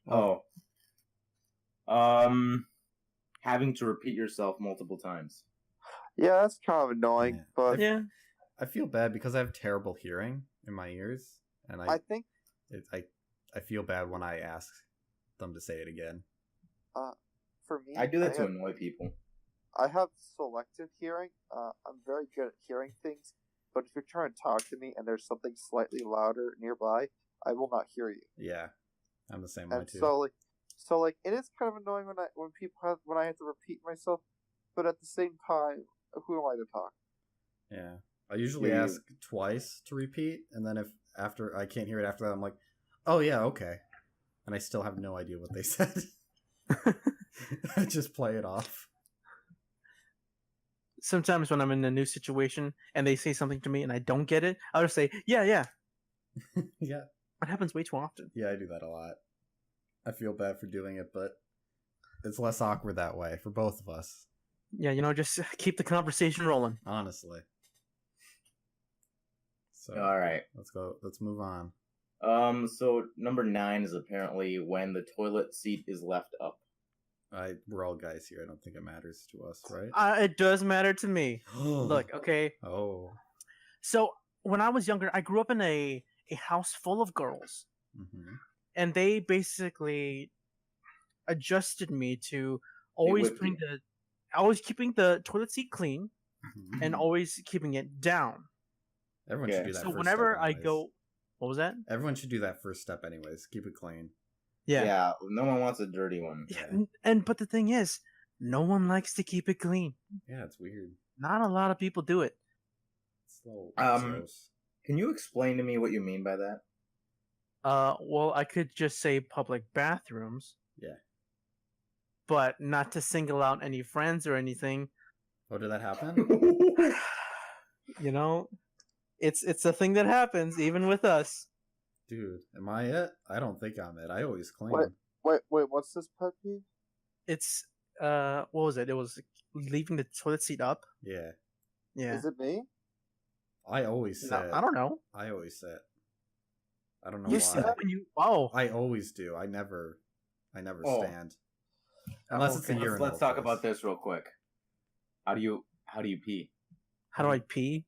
Oh. Having to repeat yourself multiple times. Yeah, that's kind of annoying, Yeah. but Yeah. I feel bad because I have terrible hearing in my ears, and I think I feel bad when I ask them to say it again. for me, I do that to annoy people. I have selective hearing. I'm very good at hearing things, but if you're trying to talk to me and there's something slightly louder nearby, I will not hear you. Yeah, I'm the same way And too. so like it is kind of annoying when I have to repeat myself, but at the same time, who am I to talk? Yeah, I usually Yeah, you- ask twice to repeat, and then if after I can't hear it after that, I'm like, oh yeah, okay, and I still have no idea what they said. I just play it off. Sometimes when I'm in a new situation and they say something to me and I don't get it, I'll just say, yeah. Yeah, It happens way too often. yeah, I do that a lot. I feel bad for doing it, but it's less awkward that way for both of us. Yeah, just keep the conversation rolling. Honestly. So All right. Let's move on. So number 9 is apparently when the toilet seat is left up. We're all guys here. I don't think it matters to us, right? It does matter to me. Look, okay. Oh. So when I was younger, I grew up in a house full of girls, Mm-hmm. and they basically adjusted me to always whipped you. always keeping the toilet seat clean Mm-hmm. and always keeping it down. Everyone Yeah. should do that. So first whenever step I anyways. go, what was that? Everyone should do that first step, anyways. Keep it clean. Yeah. No one wants a dirty one. Yeah, but the thing is, no one likes to keep it clean. Yeah, it's weird. Not a lot of people do it. It's a little gross. Can you explain to me what you mean by that? Well, I could just say public bathrooms. Yeah. But not to single out any friends or anything. Oh, did that happen? It's a thing that happens even with us. Dude, am I it? I don't think I'm it. I always clean. Wait, what's this pet peeve? It's what was it? It was leaving the toilet seat up. Yeah. Yeah. Is it me? I always sit. No, I don't know. I always sit. I don't know You why. sit when you I always do. I never Oh. stand. Unless it's a okay. urinal. Let's talk choice. about this real quick. How do you pee? How do I pee?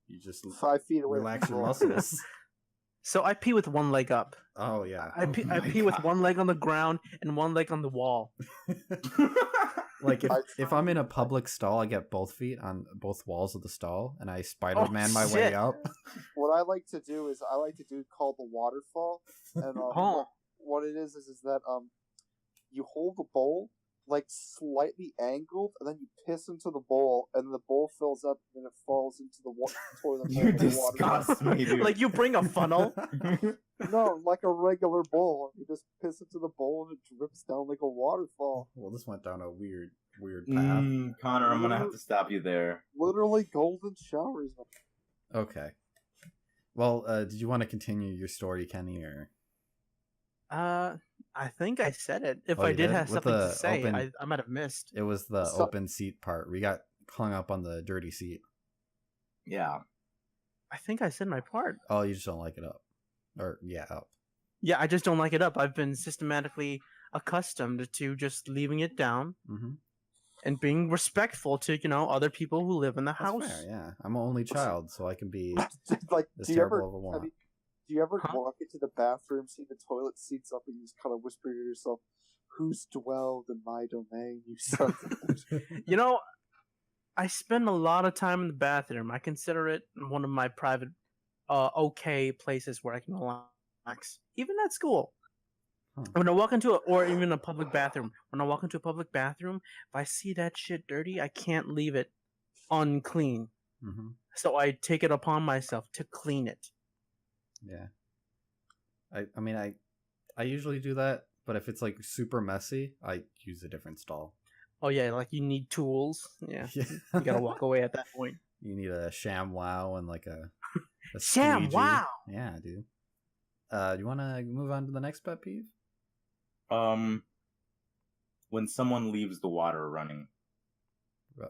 You just 5 feet away. relax from your the floor. muscles. So I pee with one leg up. Oh yeah. I pee, I my pee with God. one leg on the ground and one leg on the wall. Like I if I'm in a public stall, I get both feet on both walls of the stall, and I Spider-Man my way shit. up. What I like to do is called the waterfall, and Oh. what it is that you hold the bowl like slightly angled, and then you piss into the bowl, and the bowl fills up, and then it falls into the toilet bowl. You with the water. disgust me, dude. Like you bring a funnel. No, like a regular bowl. You just piss into the bowl, and it drips down like a waterfall. Well, this went down a weird path. Connor, I'm gonna have to stop you there. Literally golden showers. Okay. Well, did you want to continue your story, Kenny, or? I think I said it. If Oh, I you did did? have With something the to say, open- I might have missed. It was the So- open seat part. We got hung up on the dirty seat. Yeah. I think I said my part. Oh, you just don't like it up. Or, yeah, up. Yeah, I just don't like it up. I've been systematically accustomed to just leaving it down, Mm-hmm. and being respectful to other people who live in the That's house. fair, yeah. I'm an only child, so I can be Like, as do you ever terrible as I want. do you ever Huh? walk into the bathroom, see the toilet seats up, and you just kind of whisper to yourself, "Who's dwelled in my domain, you sons of bitch?" You know, I spend a lot of time in the bathroom. I consider it one of my private, okay places where I can relax, even at school. Huh. When I walk into or even a public bathroom, when I walk into a public bathroom, if I see that shit dirty, I can't leave it unclean. Hmm. So I take it upon myself to clean it. Yeah. I mean, I usually do that, but if it's like super messy, I use a different stall. Oh yeah, like you need tools. Yeah, Yeah. you gotta walk away at that point. You need a ShamWow and like a Sham, squeegee. wow. Yeah, dude. Do you want to move on to the next pet peeve? When someone leaves the water running.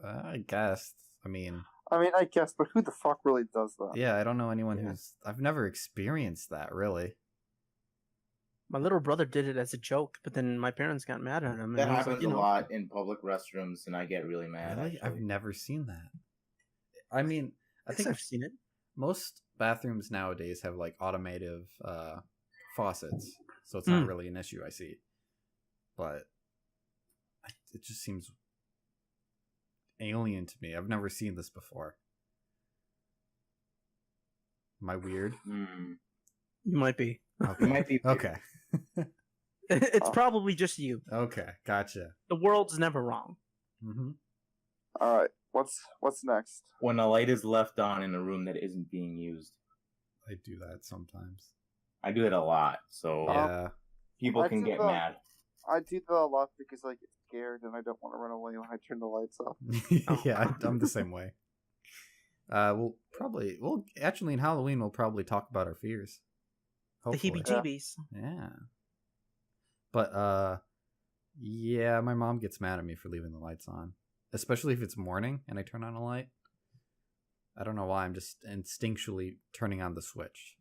I guess. I mean, I guess, but who the fuck really does that? yeah, I don't know anyone Yeah. who's. I've never experienced that really. My little brother did it as a joke, but then my parents got mad at him. And That I was happens like, a lot in public restrooms, and I get really mad. Really, I've Actually. never seen that. I mean, I think I've seen it. most bathrooms nowadays have like automated faucets, so it's not really an issue. I see, but it just seems alien to me. I've never seen this before. Am I weird? You might be. You might be Okay. It's probably just you. Okay, gotcha. The world's never wrong. Mm-hmm. All right, what's next? when a light is left on in a room that isn't being used. I do that sometimes. I do it a lot, so Yeah. people I can do get the- mad. I do that a lot because I get scared and I don't want to run away when I turn the lights off. Yeah, I'm the same way. We'll actually in Halloween we'll probably talk about our fears. Hopefully. The heebie-jeebies. Yeah. But yeah, my mom gets mad at me for leaving the lights on, especially if it's morning and I turn on a light. I don't know why, I'm just instinctually turning on the switch.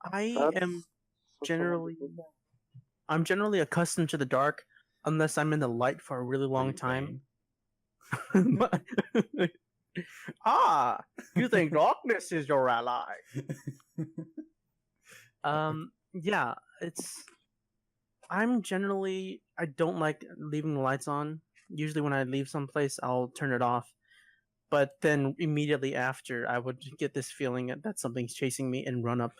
I That's am such a generally wonderful thing. I'm generally accustomed to the dark unless I'm in the light for a really Are long you time. vain? But- you think darkness is your ally? Yeah, I don't like leaving the lights on. Usually when I leave someplace, I'll turn it off. But then immediately after, I would get this feeling that something's chasing me and run up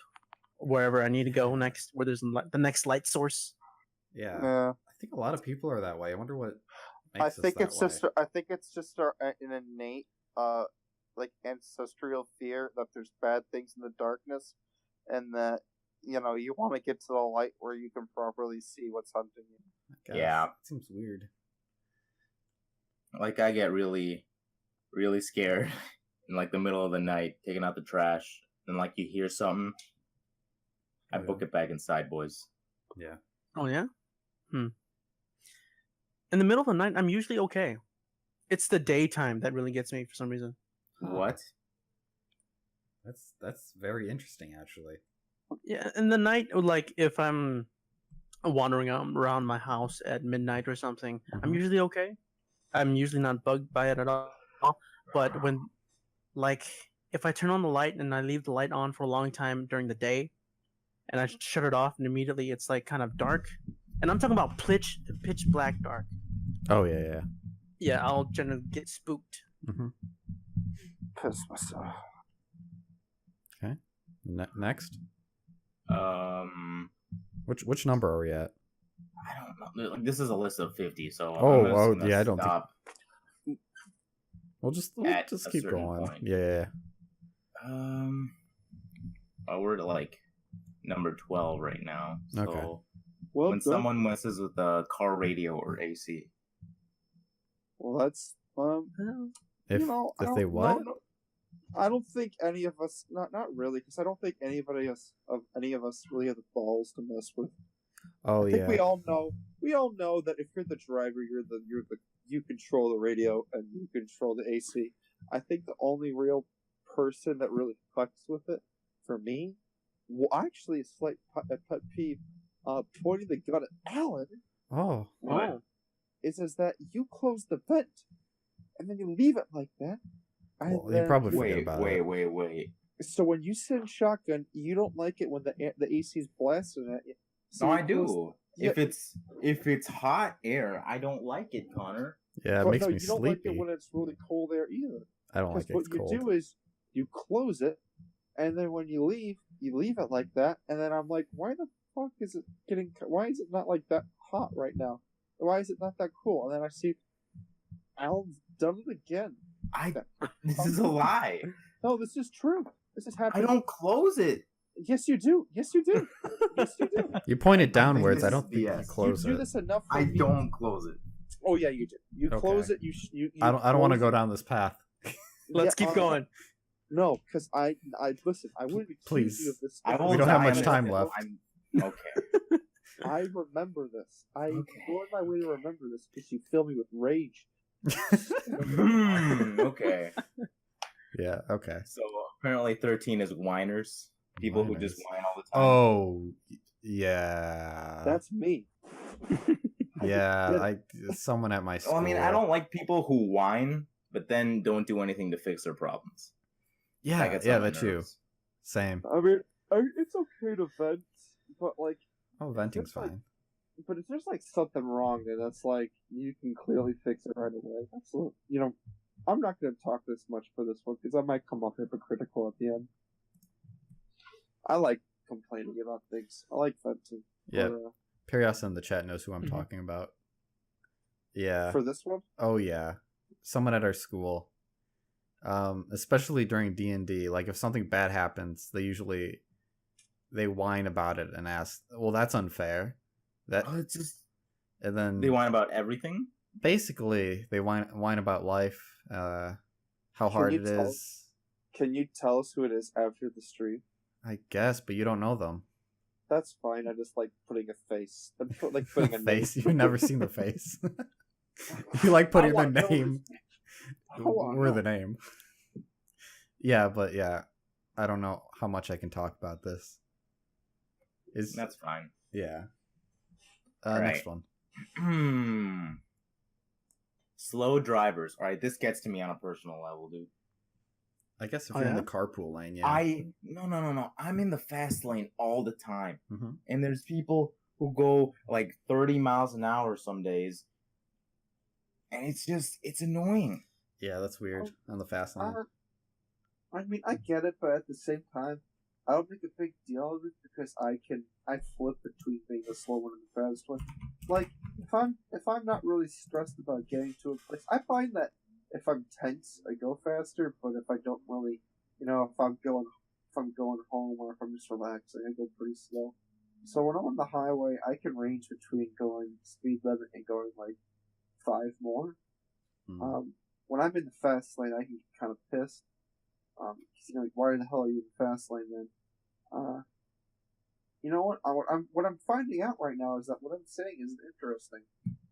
wherever I need to go next, where there's the next light source. Yeah. Yeah. I think a lot of people are that way. I wonder what I makes think us it's that just way. I think it's just an innate like ancestral fear that there's bad things in the darkness, and that you want to get to the light where you can properly see what's hunting you. I guess. Yeah. It seems weird. Like I get really, really scared in like the middle of the night, taking out the trash, and like you hear something. I Yeah. book it back inside, boys. Yeah. Oh yeah. In the middle of the night, I'm usually okay. It's the daytime that really gets me for some reason. Huh. What? That's very interesting, actually. Yeah, in the night, like if I'm wandering around my house at midnight or something, I'm Mhm. usually okay. I'm usually not bugged by it at all. But when, like, if I turn on the light and I leave the light on for a long time during the day, and I shut it off, and immediately it's like kind of dark, and I'm talking about pitch black dark. Oh yeah. Yeah, I'll generally get spooked. Mm-hmm. Piss myself. Okay. Next, Um, which number are we at? I don't know. Like, this is a list of 50, so Oh, I'm just gonna yeah, I don't think- stop. We'll just At just a keep certain going. point. Yeah. We're at like number 12 right now. So Okay. Well, when someone messes with a car radio or AC, that's If I if they don't- what? no, I don't think any of us, not really, because I don't think any of us really have the balls to mess with. Oh I think yeah. we all know that if you're the driver, you control the radio and you control the AC. I think the only real person that really fucks with it, for me, actually a slight pet peeve, pointing the gun at Alan. Oh. What? Oh, is that you close the vent and then you leave it like that. And Well, you then probably forget Wait, about wait, it. wait, wait. So when you sit in shotgun, you don't like it when the AC's blasting at you. So No, you I close- do. Yeah, If it's hot air, I don't like it, Connor. Yeah, it but makes no, me you don't like sleepy. it when it's really cold air either. I don't like Because it. It's what you cold. do is you close it, and then when you leave it like that, and then I'm like, why the fuck is it getting? Why is it not like that hot right now? Why is it not that cool? And then I see Alan's done it again. This is a lie. No, this is true. This is I happening. don't close it. Yes, you do. Yes, you do. Yes, you do. You point it downwards. this I is don't think you BS. close You do it. this enough. For I me. don't close it. Oh yeah, you do. You Okay. close it. You. I don't want to close go it. down this path. Let's Yeah, keep going. No, because I listen. I wouldn't accuse Please. you of this. I stuff. will don't have die much on time this. left. Okay. I remember this. I Okay. go on my way to remember this because you fill me with rage. Okay. Yeah. Okay. So apparently 13 is whiners. People who just whine all the time. Oh, yeah. That's me. Yeah. Someone at my school. Well, I mean, I don't like people who whine, but then don't do anything to fix their problems. Yeah. That gets Yeah. on my That's you. nerves. Same. I mean, it's okay to vent, but like, Oh, venting's It's like- fine. but if there's like something wrong, then that's like you can clearly fix it right away. Absolutely. I'm not going to talk this much for this one because I might come off hypocritical at the end. I like complaining about things. I like venting. Yeah. But, Perios in the chat knows who I'm Mhm. talking about. Yeah. for this one, Oh yeah, someone at our school, especially during D&D. Like if something bad happens, they whine about it and ask, "Well, that's unfair." It's just And then they whine about everything. basically they whine about life, how hard you it tell- is. can you tell us who it is after the stream? I guess, but you don't know them. That's fine. I just like putting a face. I like putting a Face. name. You've never seen the face. You like putting the wanna know name. I wanna We're know. the name. Yeah, but yeah, I don't know how much I can talk about this. That's fine. Yeah. Alright. Next one. Slow drivers. All right, this gets to me on a personal level, dude. I guess if Oh, you're in yeah? the carpool lane, yeah. No. I'm in the fast lane all the time, Mhm. and there's people who go like 30 miles an hour some days, and it's annoying. Yeah, that's weird on the fast lane. I mean, I get it, but at the same time, I don't make a big deal of it because I flip between being the slow one and the fast one. Like if I'm not really stressed about getting to a place, I find that if I'm tense, I go faster. But if I don't really, if I'm going home or if I'm just relaxing, I go pretty slow. So when I'm on the highway, I can range between going speed limit and going like 5 more. Mm. When I'm in the fast lane, I can get kind of pissed. Like, why the hell are you in the fast lane then? You know what? What I'm finding out right now is that what I'm saying isn't interesting,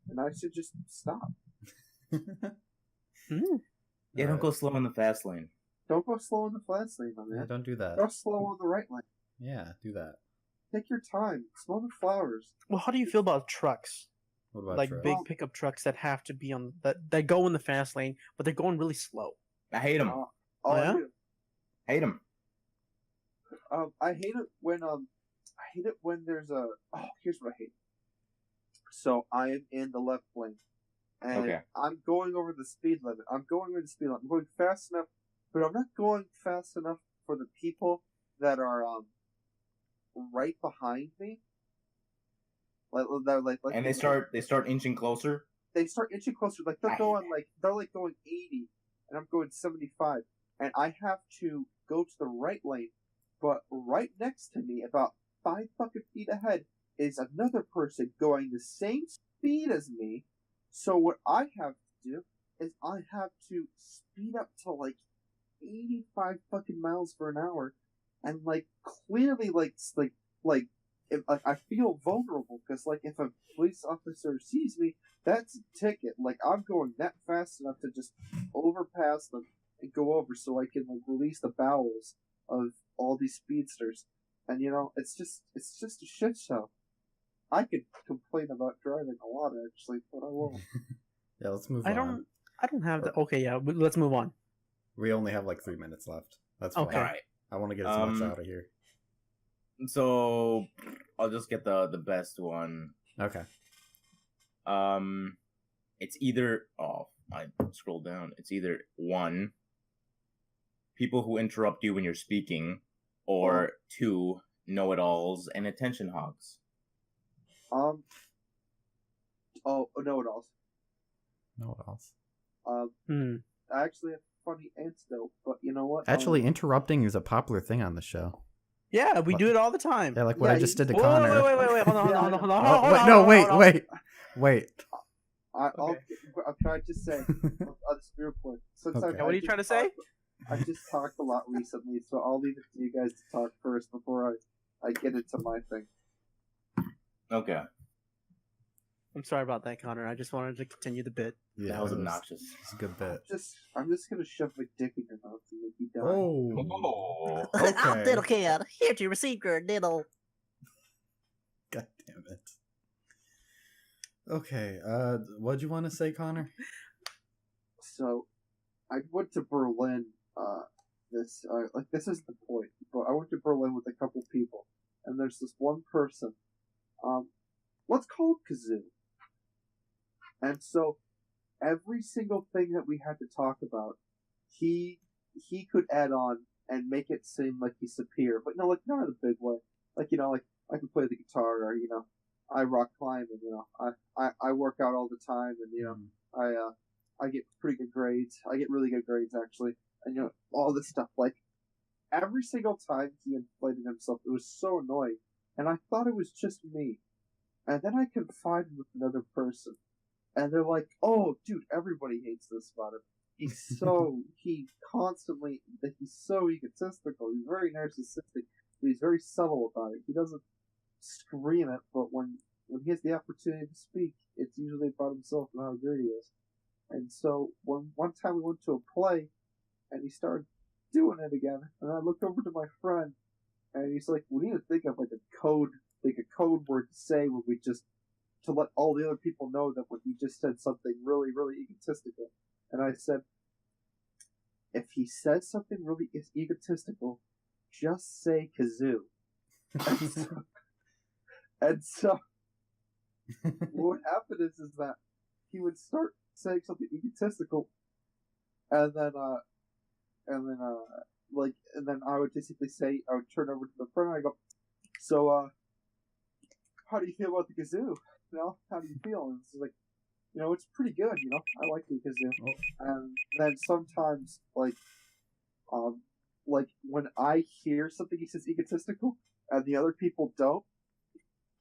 and I should just stop. Yeah, don't go slow in the fast lane. Don't go slow in the fast lane, my Yeah, man. don't do that. Go slow on the right lane. Yeah, do that. Take your time. Smell the flowers. Well, how do you feel about trucks? What about Like trucks? big pickup trucks that have to be on that go in the fast lane, but they're going really slow. I hate them. Oh, Oh, I yeah? do. Hate them. I hate it when there's a. Oh, here's what I hate. So I am in the left lane, and Okay. I'm going over the speed limit. I'm going fast enough, but I'm not going fast enough for the people that are right behind me. And they start inching closer. They start inching closer. Like they're going 80, and I'm going 75, and I have to go to the right lane. But right next to me, about 5 fucking feet ahead, is another person going the same speed as me. So what I have to do is I have to speed up to like 85 fucking miles per hour, and like clearly if, I feel vulnerable because like if a police officer sees me, that's a ticket. Like I'm going that fast enough to just overpass them and go over so I can like release the bowels of all these speedsters. And it's just a shit show. I could complain about driving a lot, actually, but I won't. Yeah, let's move I on. don't have the. Okay, yeah, let's move on. We only have like 3 minutes left. That's fine. Okay. All right. I want to get as much out of here. So I'll just get the best one. Okay. It's either I scroll down. It's either 1, people who interrupt you when you're speaking, or 2, know-it-alls and attention hogs. Know-it-alls. Know-it-alls. I actually have a funny antidote, but you know what? Actually, interrupting is a popular thing on the show. Yeah, we do it all the time. Yeah, like what I just did to Whoa, Connor. wait, hold on. Wait. Can I just say, I'll just real quick. Since Okay. What are you trying to say? I just talked a lot recently, so I'll leave it to you guys to talk first before I get into my thing. Okay. I'm sorry about that, Connor. I just wanted to continue the bit. Yeah, That was obnoxious. It's a good bit. I'm just gonna shove my dick in your mouth and make you die. Oh. I'm Okay. little kid. Here to receive your diddle. God damn it. Okay, what'd you want to say, Connor? So, I went to Berlin. This isn't the point, but I went to Berlin with a couple people, and there's this one person. Let's call him Kazoo. And so, every single thing that we had to talk about, he could add on and make it seem like he's superior, but no, like not in a big way. Like like I can play the guitar, or I rock climb, and I work out all the time, and I get pretty good grades. I get really good grades actually, and all this stuff. Like every single time he inflated himself, it was so annoying, and I thought it was just me. And then I confided with another person, and they're like, "Oh, dude, everybody hates this about him. He's so he's so egotistical. He's very narcissistic. But he's very subtle about it. He doesn't scream it, but when he has the opportunity to speak, it's usually about himself and how great he is." And so one time we went to a play, and he started doing it again, and I looked over to my friend, and he's like, "We need to think of like a code word to say when we just to let all the other people know that when he just said something really, really egotistical." And I said, "If he says something really egotistical, just say kazoo." And so what happened is that he would start saying something egotistical, and then I would basically say, I would turn over to the friend and I go, "So how do you feel about the kazoo? How do you feel?" And it's like, it's pretty good. I like the kazoo. And then sometimes like when I hear something he says egotistical and the other people don't,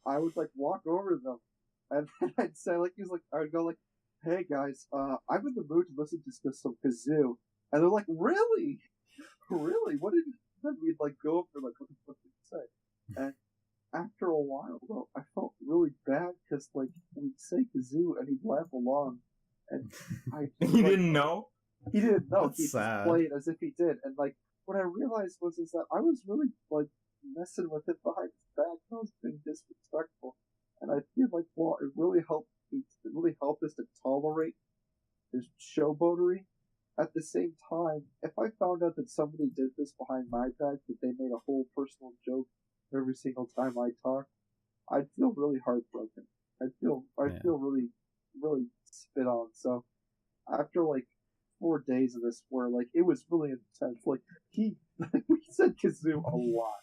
I would like walk over to them and then I'd say I would go like, "Hey guys, I'm in the mood to listen to some kazoo," and they're like, "Really? Really? What did?" Then we'd like go over like, "What the fuck did you say?" And after a while, though, I felt really bad because like we'd say kazoo and he'd laugh along, and He didn't know. He didn't know. That's He sad. just played as if he did, and like what I realized was that I was really like messing with it behind his back. I was being disrespectful, and I feel like it really helped. It really helped us to tolerate his showboatery. At the same time, if I found out that somebody did this behind my back, that they made a whole personal joke every single time I talked, I'd feel really heartbroken. I'd feel really, really spit on. So after like 4 days of this, where like it was really intense. Like we said kazoo a lot.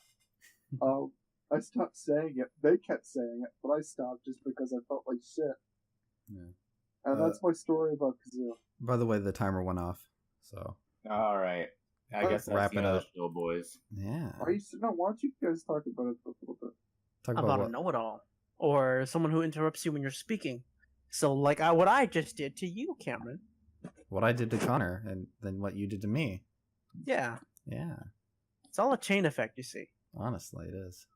I stopped saying it. They kept saying it, but I stopped just because I felt like shit. Yeah. And that's my story about kazoo. By the way, the timer went off. So All right. I guess that's wrap the it end of up. the show, boys. yeah. Why don't you guys talk about it for a little bit? Talk About what? a know-it-all, or someone who interrupts you when you're speaking. So, like what I just did to you, Cameron. What I did to Connor, and then what you did to me. Yeah, Yeah. it's all a chain effect, you see. Honestly, it is.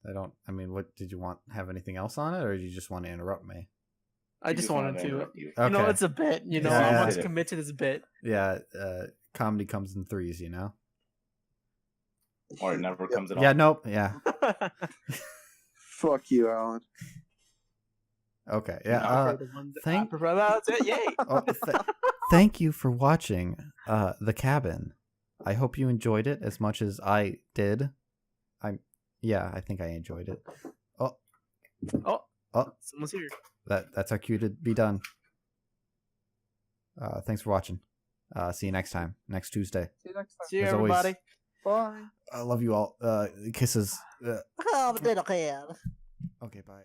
What did you have anything else on it, or did you just want to interrupt me? I just wanted to. interrupt you. Okay. It's a bit. Yeah, I yeah. want to commit to this bit. Yeah, comedy comes in threes, Or it never comes at all. Yeah, nope, yeah. Fuck you, Alan. Okay, I yeah. prefer the one that I Thank, prefer. That's it. Yay. thank you for watching The Cabin. I hope you enjoyed it as much as I did. I think I enjoyed it. Oh, Someone's here. that's our cue to be done. Thanks for watching. See you next time, next Tuesday. See you next time. See you, As always, everybody. Bye. I love you all. Kisses. Oh, little kid. Okay, bye.